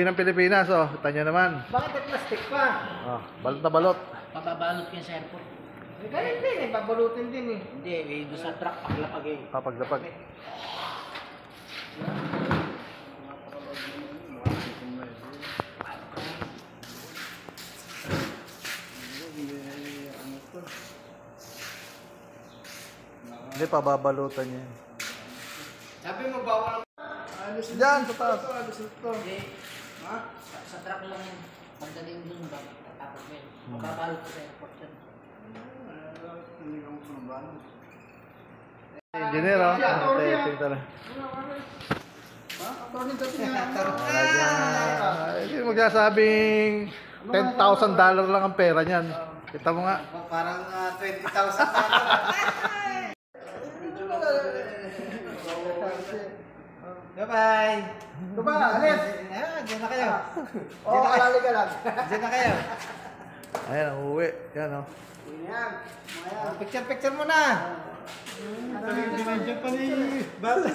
Pauwi ng Pilipinas, oh. Kita nyo naman. Bakit may plastic pa? Oh, balot na balot. Pababalot kayo sa airport. Ganit din eh, babalutin din eh. Hindi, doon sa truck paglapag eh. Papaglapag. Hindi, pababalutan niya. Sabi mo bawal. Diyan, sa taas. Hindi. Ha? Sa truck lang yun. Pagdating doon ba? Tatapos mo yun. Pababalot ko sa airport yun. Engineer, oh. Taping tala. Hindi magsasabing $10,000 lang ang pera niyan. Kita mo nga. Parang 20,000 Bye-bye! Diba, alis! Diyan na kayo. Oo, kalali ka lang. Diyan na kayo. Ayan, ang uwi. Yan, oh. Yan. Picture-picture mo na. Dimension pa ni Bata.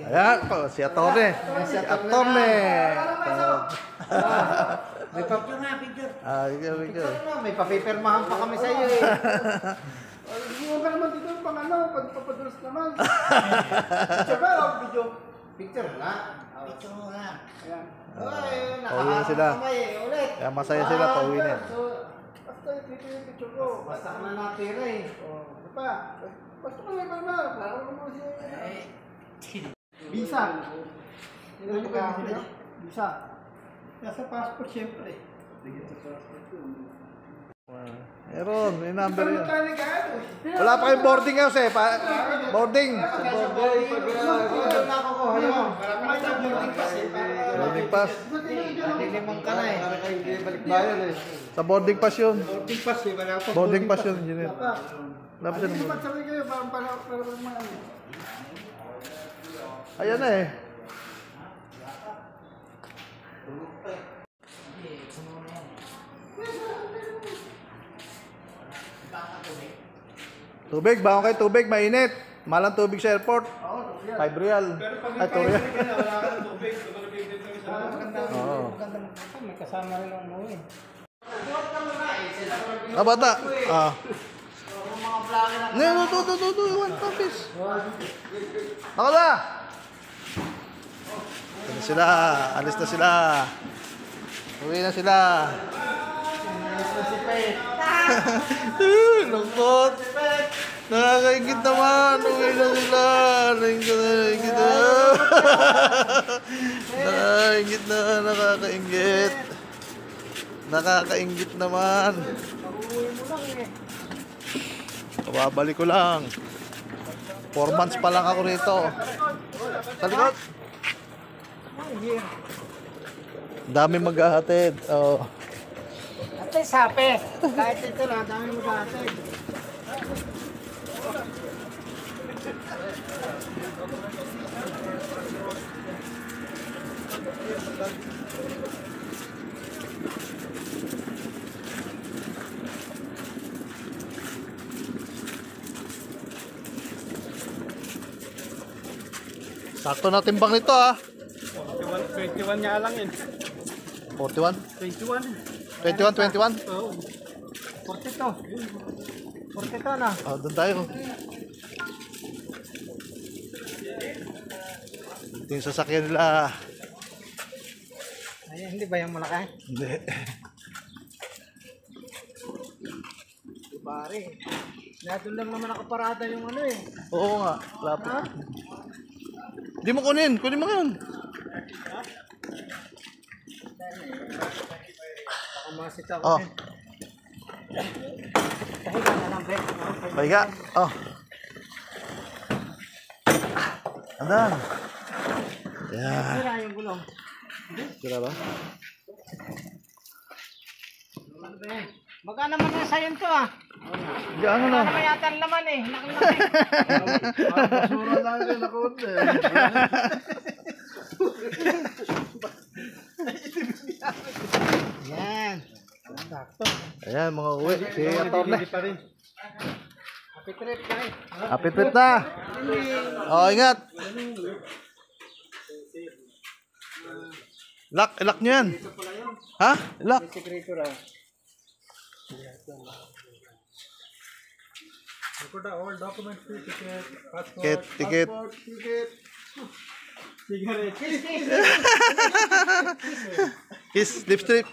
Ayan, oh, si Atorne. Si Atorne. May picture nga, picture. Picture. Picture mo, may papipirmahan pa kami sa iyo eh. Hindi ka naman dito pang ano, pagpapadulas naman. Picture ba o video? Picture na. Picture mo nga. Ayan. Pauwi na sila. Ulit. Kaya masaya sila, pauwi na. So, basta dito yung picture ko. Basta ka na natira eh. Di ba? Basta ka na ba? Parang mo siya. Visa. Hindi mo ka visa. Nasa passport siyempre. Sige sa passport. Meron, may number yun. Wala pa kayong boarding house eh. Boarding. Boarding pass. Limang ka na eh. Sa boarding pass yun. Boarding pass eh. Boarding pass yun, engineer. Wala pa siya ng boarding. Sabi kayo, parang Ayan na eh. Tubig, bangon kayo tubig, mainit. Malang tubig sa airport. 5 real. Ay, 2 real. Oo. may kasama rin ang mo eh. Ah, bata. Ah. No, one puppies. Ako na. Alis sila. Alis na sila. Uwi na sila. Alis na si Pet. Lungkot. Nakakaingit naman. Uwi na sila. Nakakaingit na. Nakakaingit na. Nakakaingit. Nakakaingit naman. Babalik ko lang. 4 months pa lang ako rito. Sa likod. Dami maghahatid. Oh. Ate, sape. Kahit ito lang, dami mag-aatid. Sakto na timbang nito ah. 21 niya lang yun. 41? 21. 21? Oo. 42. 42 na. Oh, doon tayo. Ito yung sasakyan nila. Ayan, hindi ba yung malaki? Hindi. Pare. Doon lang naman nakaparada yung ano eh. Oo nga. Lapit. Hindi mo kunin. Kunin mo ngayon. Pakamasita ko. Oh. Pahiga na lang, Brek. Pahiga. Oh. Andan. Yan. Sira yung gulong. Sira ba? Magkano naman na sa'yo ito ah? Diyan na. Ano yata ang laman eh? Nakalaki. Basura lang din ako. Yan. Sakto. Ayan mga uwi. Si Atorne. Happy trip guys. Happy trip na. Oh, ingat. Lock nyo yan. Ito pala yun. Ha? Lock. May sekreto raw. Record all documents, ticket, passport. Ticket. Passport, ticket. Cigarette. Kiss, kiss. Kiss, lipstick.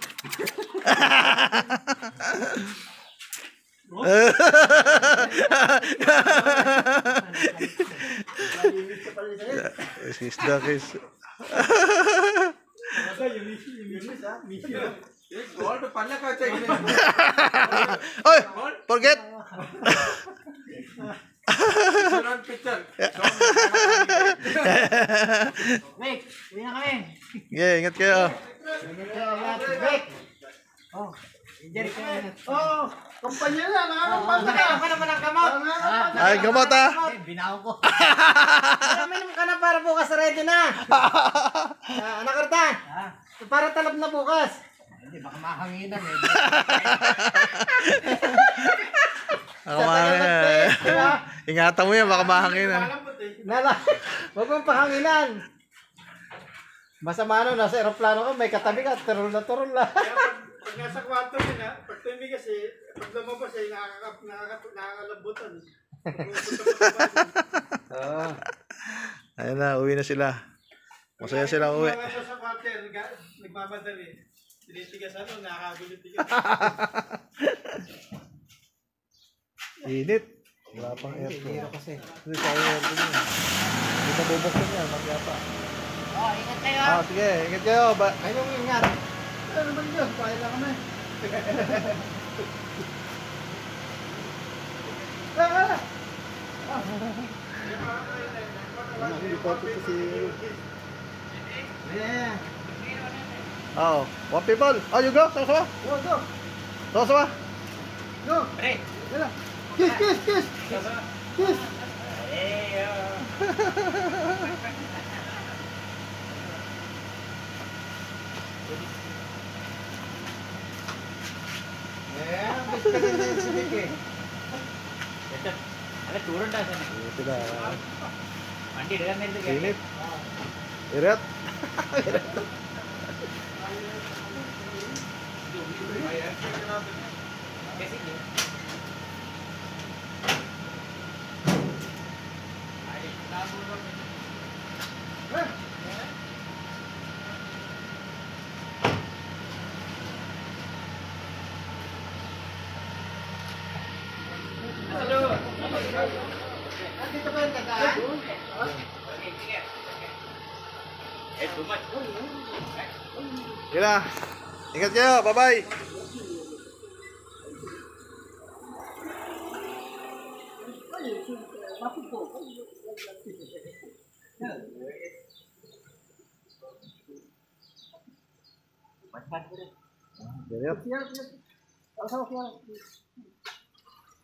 Kiss the kiss. Gold pala ka check. Oy, forget. Picture. Wait, uwi na kami. Yeah, ingat kayo. Wait. Oh, injury ka na. Oh, kumpanya na, nakakampanya na. Nakainom ka na ba ng gamot? Ay, gamot ha. Binaw ko. Minum ka na para bukas ready na. Anak Arta, para talab na bukas. Hindi, baka mahanginan eh. Baka mahangin. Ingatan mo yan, baka mahangin. Nala, huwag mong pahanginan. Masama no, nasa aeroplano ka, may katabi ka, turol na. Pag nasa kwarto yun ha, pag tumbi kasi, pag lumabas ay nakakalabutan. Oo. Ayun na, uwi na sila. Masaya silang uwi. Pag nasa kwarto yan, nagmamadali. Tinitigas nakakagulit-tigas. Init. Wala pang aircon. Hiro kasi. Hindi sa aircon yun. Hindi na bubuksan yan, mamaya pa. Oh, ingat kayo. Sige, ingat kayo. Kayong ingat. Ano naman yun? Kaya lang kami. Wala. Hindi pa ito si... Yeah. Oh, one people. Oh, you go. Sama-sama. Go, go. Sama-sama. Go. Wala. Kiss, kiss, kiss. Kiss. Yeah, gusto ka din si Vicky. Ada turun dah sana. Sila. Mandi dengan itu kan. Init. Irat. Kasih dia. Dito ba yung dadaan? Sila. Ingat kayo. Bye-bye. Diret.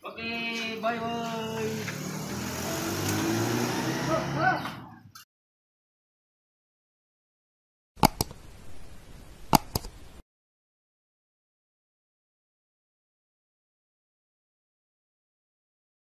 Oke, bye bye. Oh,